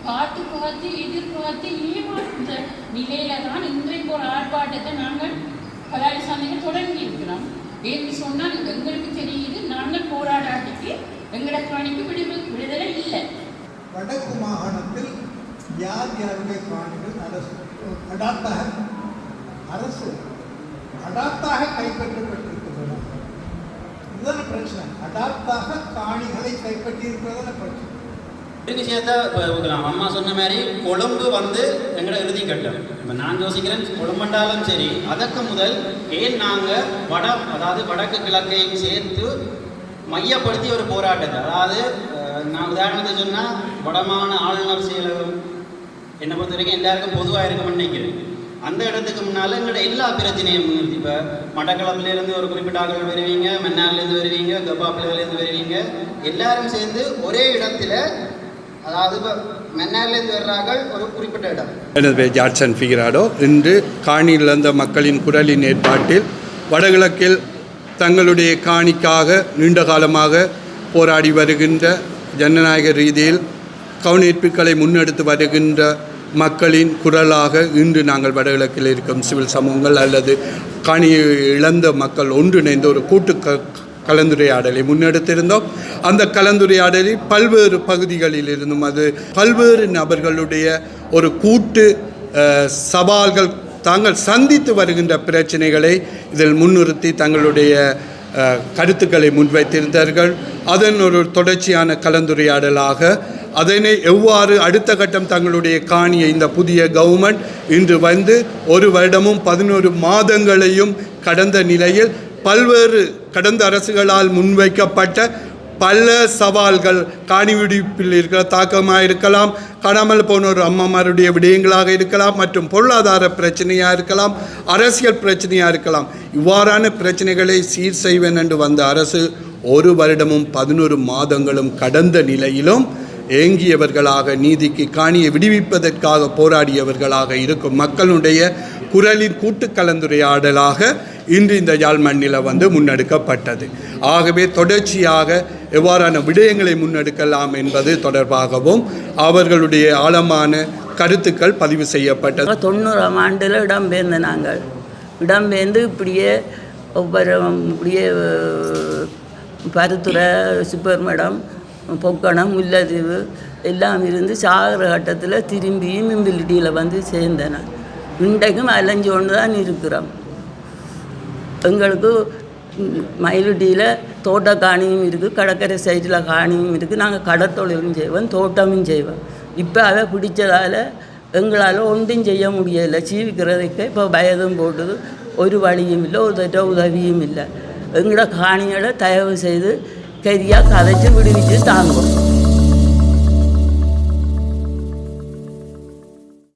பார்த்து பார்த்து எதிர்பார்த்து ஏமாற்ற நிலையில தான் இன்றைக்கு ஒரு ஆர்ப்பாட்டத்தை நாங்கள் பலாரி சந்தைகள் தொடங்கி இருக்கிறோம். என்று சொன்னால் எங்களுக்கு தெரியுது, நாங்கள் போராடாட்டிக்கு எங்களோட காணிக்கு விடுதலை இல்லை. வடக்கு மாகாணத்தில் யார் யாருடைய காணிகள் அரசு அடாத்தாக கைப்பற்றப்பட்டிருக்கின்றன. இதுதான பிரச்சனை. அடாத்தாக காணிகளை கைப்பற்றி இருக்கிறதான பிரச்சனை. விஷயத்த அம்மா சொன்ன மாதிரி கொழும்பு வந்து எங்களோட இறுதி கட்டம். இப்போ நான் யோசிக்கிறேன், கொழும்பண்டாலும் சரி, அதற்கு முதல் ஏன் நாங்கள் அதாவது வடக்கு கிழக்கையும் சேர்த்து மையப்படுத்தி ஒரு போராட்டத்தை, அதாவது நான் உதாரணத்தை சொன்னால் வடமான ஆளுநர் செயலகம் என்னை பொறுத்த வரைக்கும் எல்லாருக்கும் பொதுவாக இருக்கும்னு நினைக்கிறேன். அந்த இடத்துக்கு முன்னால் எங்களோட எல்லா பிரச்சனையும் முன்னிறுத்தி, இப்போ மட்டக்களப்புலேருந்து ஒரு குறிப்பிட்ட ஆட்கள் வருவீங்க, மன்னார்லேருந்து வருவீங்க, கப்பாப்பிலேருந்து வருவீங்க, எல்லாரும் சேர்ந்து ஒரே இடத்துல, அதாவது இப்போ மன்னார்லேருந்து வர்றார்கள் ஒரு குறிப்பிட்ட இடம். எனது பேர் ஜார்சன் ஃபிகராடோ. இன்று காணியில் இருந்த மக்களின் குரலின் ஏற்பாட்டில் வடகிழக்கில் தங்களுடைய காணிக்காக நீண்ட காலமாக போராடி வருகின்ற, ஜனநாயக ரீதியில் கவனிப்புகளை முன்னெடுத்து வருகின்ற மக்களின் குரலாக இன்று நாங்கள் வடகிழக்கில் இருக்கும் சிவில் சமூகங்கள் அல்லது காணியை இழந்த மக்கள் ஒன்றிணைந்த ஒரு கூட்டு கலந்துரையாடலை முன்னெடுத்திருந்தோம். அந்த கலந்துரையாடலில் பல்வேறு பகுதிகளில் இருந்தும் அது பல்வேறு நபர்களுடைய ஒரு கூட்டு சவால்கள், தாங்கள் சந்தித்து வருகின்ற பிரச்சனைகளை இதில் முன்னிறுத்தி தங்களுடைய கருத்துக்களை முன்வைத்திருந்தார்கள். அதன் ஒரு தொடர்ச்சியான கலந்துரையாடலாக அதனை எவ்வாறு அடுத்த கட்டம் தங்களுடைய காணியை இந்த புதிய கவர்மெண்ட் இன்று வந்து 1 வருடமும் 11 மாதங்களையும் கடந்த நிலையில் பல்வேறு கடந்த அரசுகளால் முன்வைக்கப்பட்ட பல சவால்கள், காணி விடுவிப்பில் இருக்கிற தாக்கமாக இருக்கலாம், காணாமல் போன ஒரு அம்மாமாருடைய விடயங்களாக இருக்கலாம், மற்றும் பொருளாதார பிரச்சனையாக இருக்கலாம், அரசியல் பிரச்சனையாக இருக்கலாம், இவ்வாறான பிரச்சனைகளை சீர் செய்வேன் என்று வந்த அரசு 1 வருடமும் 11 மாதங்களும் கடந்த நிலையிலும் ஏங்கியவர்களாக, நீதிக்கு காணியை விடுவிப்பதற்காக போராடியவர்களாக இருக்கும் மக்களுடைய குரலின் கூட்டு கலந்துரையாடலாக இன்று இந்த யாழ் மண்ணில் வந்து முன்னெடுக்கப்பட்டது. ஆகவே தொடர்ச்சியாக எவ்வாறான விடயங்களை முன்னெடுக்கலாம் என்பது தொடர்பாகவும் அவர்களுடைய ஆழமான கருத்துக்கள் பதிவு செய்யப்பட்டது. 90ஆம் ஆண்டில் இடம்பெயர்ந்த நாங்கள் இடம்பெயர்ந்து இப்படியே பருத்துறை, சுப்பர்மடம், பொக்கணம், முல்லைத்தீவு எல்லாம் இருந்து சாகர கட்டத்தில் திரும்பியும் மிம்பிலிட்டியில் வந்து சேர்ந்தன. இன்றைக்கும் அலைஞ்சு கொண்டு தான் இருக்கிறோம். எங்களுக்கு மயிலுட்டியில் தோட்ட காணியும் இருக்குது, கடற்கரை சைடில் காணியும் இருக்குது. நாங்கள் கடற்தொழிலும் செய்வோம், தோட்டமும் செய்வோம். இப்போ அதை பிடிச்சதால் எங்களால் ஒன்றும் செய்ய முடியலை. ஜீவிக்கிறதுக்கு இப்போ வயதும் போட்டுது, ஒரு வழியும் இல்லை, ஒரு உதவியும் இல்லை. எங்களோட காணிகளை தயவு செய்து கரியாக கதைச்சி விடுவிச்சு தாங்கும்.